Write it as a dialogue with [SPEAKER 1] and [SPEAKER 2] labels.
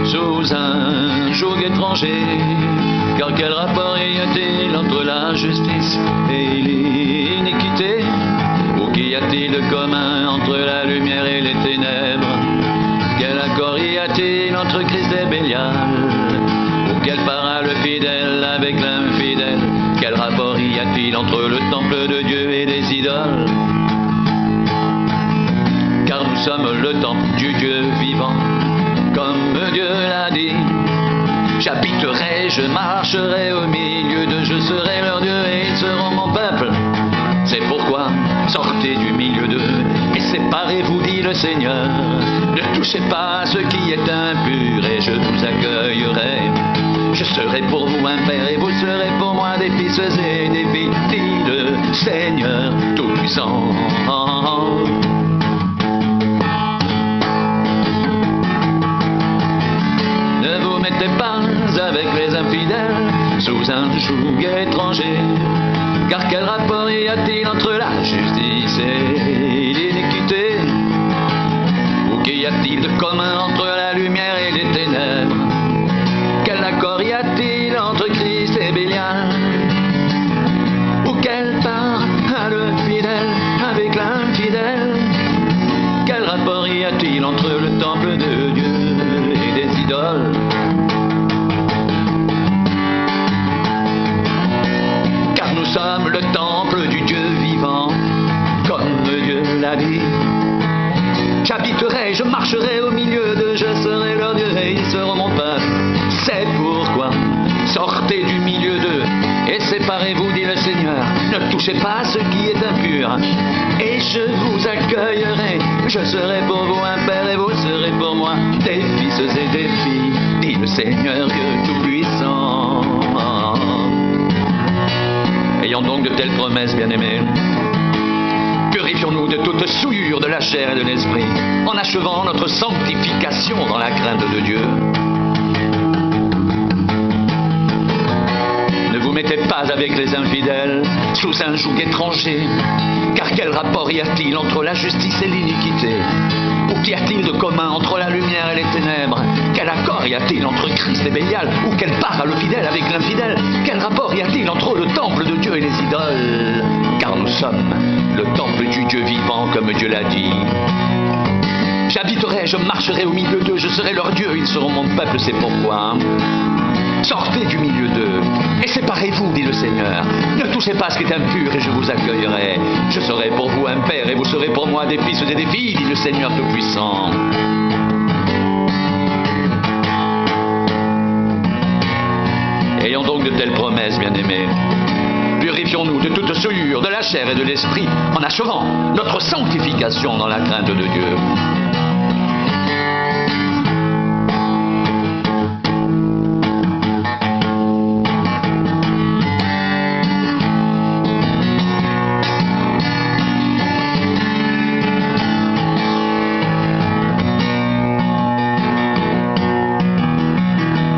[SPEAKER 1] sous un joug étranger. Car quel rapport y a-t-il entre la justice et l'iniquité? Ou qu'y a-t-il de commun entre la lumière et les ténèbres? Quel accord y a-t-il entre Christ et Bélial? Ou quel part le fidèle avec l'infidèle? Quel rapport y a-t-il entre le temple de Dieu et les idoles? Car nous sommes le temple du Dieu vivant, comme Dieu l'a dit. J'habiterai, je marcherai au milieu d'eux, je serai leur Dieu et ils seront mon peuple. C'est pourquoi sortez du milieu d'eux et séparez-vous, dit le Seigneur. Ne touchez pas à ce qui est impur et je vous accueillerai. Je serai pour vous un père et vous serez pour moi des fils et des filles, dit le Seigneur Tout-Puissant. Ne vous mettez pas avec les infidèles sous un joug étranger. Car quel rapport y a-t-il entre la justice et l'iniquité? Ou qu'y a-t-il de commun entre la lumière et les ténèbres? Quel accord y a-t-il entre Christ et Bélial? Ou quelle part a le fidèle avec l'infidèle? Quel rapport y a-t-il entre le temple de Dieu et des idoles? Car nous sommes le temple du Dieu vivant, comme Dieu l'a dit. J'habiterai, je marcherai au milieu d'eux, je serai leur Dieu et ils seront mon peuple. C'est pourquoi sortez du milieu d'eux et séparez-vous, dit le Seigneur. Ne touchez pas à ce qui est impur et je vous accueillerai. Je serai pour vous un père et vous serez pour moi des fils et des filles, dit le Seigneur Dieu Tout-Puissant. Ayant donc de telles promesses, bien-aimés, purifions-nous de toute souillure de la chair et de l'esprit, en achevant notre sanctification dans la crainte de Dieu. Ne vous mettez pas avec les infidèles sous un joug étranger, car quel rapport y a-t-il entre la justice et l'iniquité? Ou qu'y a-t-il de commun entre la lumière et les ténèbres? Quel accord y a-t-il entre Christ et Bélial? Ou quelle part a le fidèle avec l'infidèle? Quel rapport y a-t-il entre le temple de Dieu et les idoles? Car nous sommes le temple du Dieu vivant, comme Dieu l'a dit. J'habiterai, je marcherai au milieu d'eux, je serai leur Dieu, ils seront mon peuple, c'est pourquoi. Sortez du milieu d'eux et séparez-vous, dit le Seigneur. Ne touchez pas à ce qui est impur et je vous accueillerai. Je serai pour vous un père et vous serez pour moi des fils et des filles, dit le Seigneur Tout-Puissant. Ayons donc de telles promesses, bien-aimés. Purifions-nous de toute souillure de la chair et de l'esprit en achevant notre sanctification dans la crainte de Dieu.